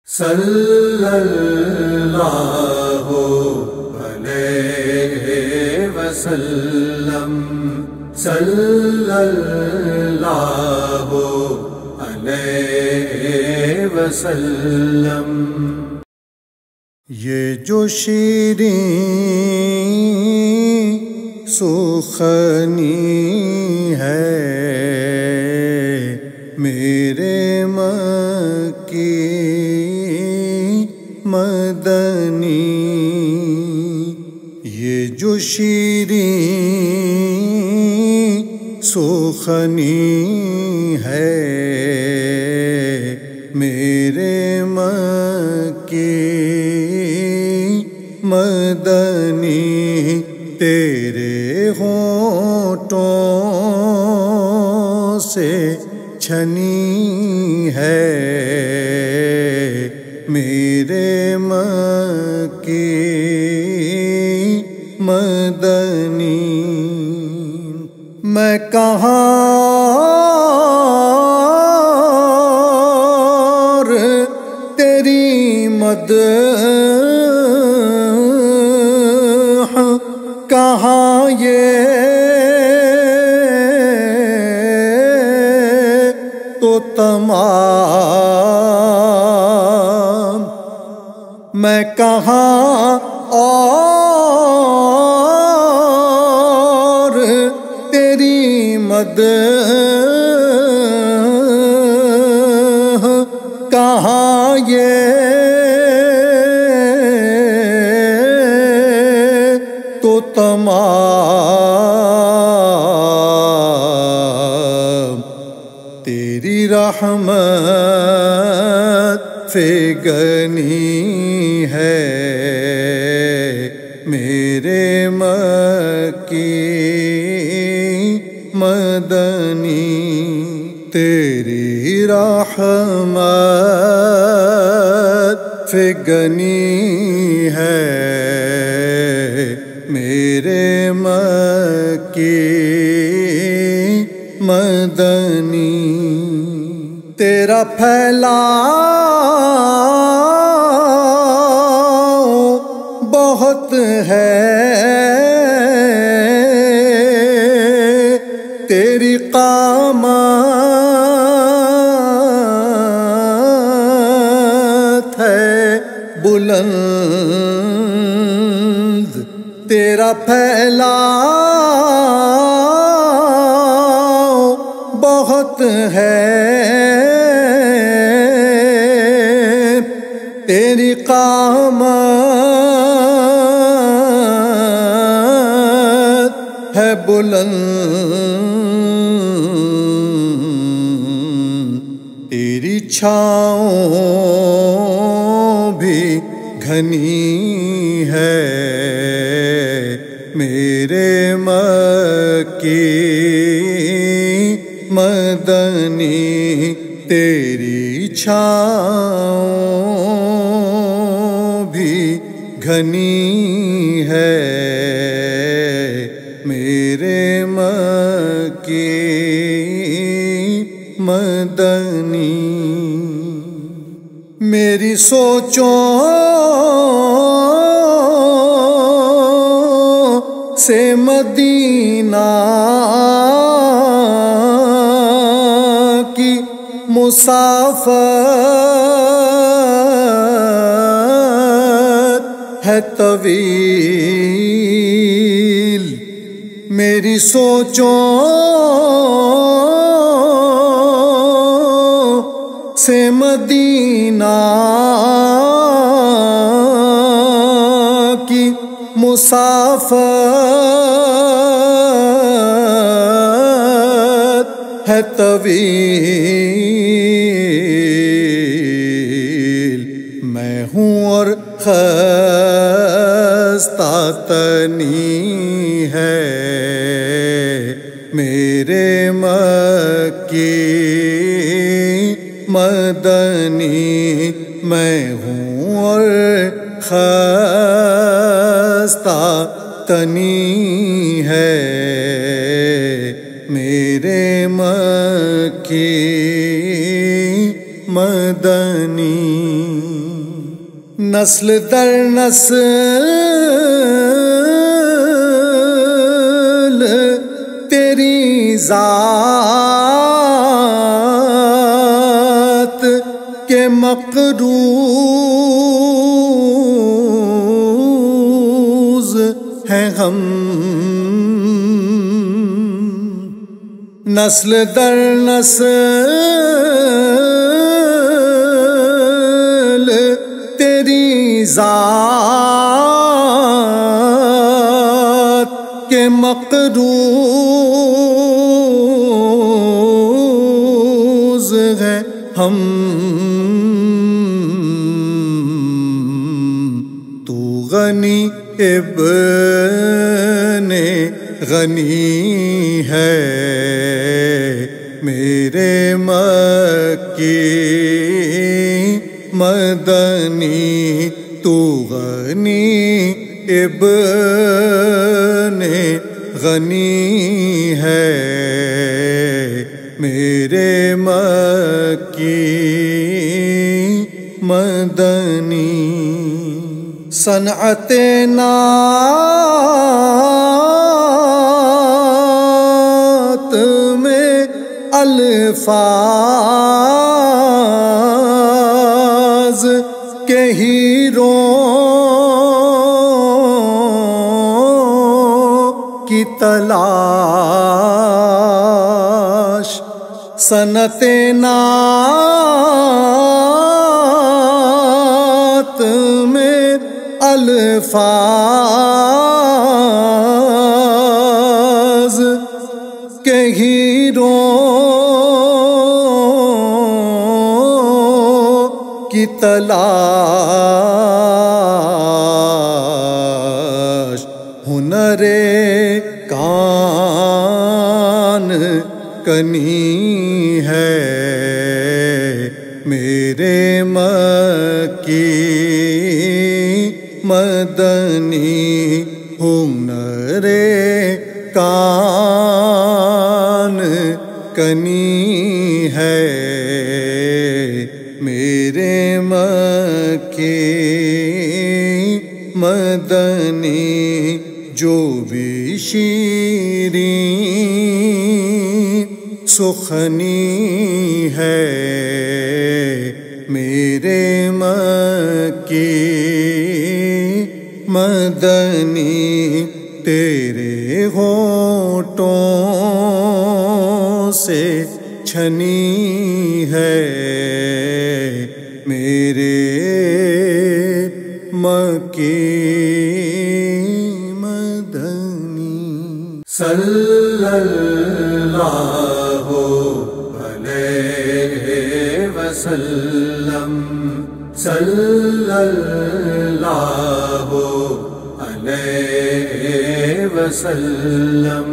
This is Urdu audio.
صلی اللہ علیہ وسلم، صلی اللہ علیہ وسلم۔ یہ جو شیریں سخنی ہے میرے مکی مدنی، یہ جو شیریں سخنی ہے میرے مکی مدنی، تیرے ہونٹوں سے چھنی ہے میرے مکی مدنی۔ میں کہاں تیری مدح، کہاں یہ تو تمام، میں کہاں اور تیری مدح، کہاں یہ تو تمام، تیری رحمت فگنی ہے میرے مکی مدنی، تیری رحمت فگنی ہے میرے مکی مدنی، تیرا پھیلاؤ بہت ہے، تیری قامت ہے بلند، تیرا پھیلاؤ بہت ہے، تیری قامت ہے بلند، تیری چھاؤں بھی گھنی ہے میرے مکی مدنی، تیری چھاؤں بھی گھنی ہے میرے مکی مدنی، میری سوچوں سے مدینہ کی مسافت ہے طویل، میری سوچوں سے مدینہ کی مسافت ہے طویل، میں ہوں اور خستہ تنی ہے میرے مکی مدنی، میں ہوں اور خستہ تنی ہے میرے مکی مدنی۔ نسل در نسل تیری ذات کے مقروض ہیں ہم، نسل در نسل تیری ذات کے مقروض ہیں ہم، تو غنی ابن غنی ہے میرے مکی مدنی، تو غنی ابن غنی ہے میرے مکی مدنی، صنعت نعت میں الفاظ کے ہیروں کی تلاش، صنعت نعت میں الفاظ کے ہیروں کی تلاش، ہنر کان کنی ہے میرے مکی مدنی، ہنر کان کنی ہے میرے مکی مدنی، جو بھی شیریں سخنی ہے میرے مکی مدنی، تیرے ہونٹوں سے چھنی ہے میرے مکی مدنی، صلی اللہ علیہ وسلم، صلی اللہ علیہ وسلم۔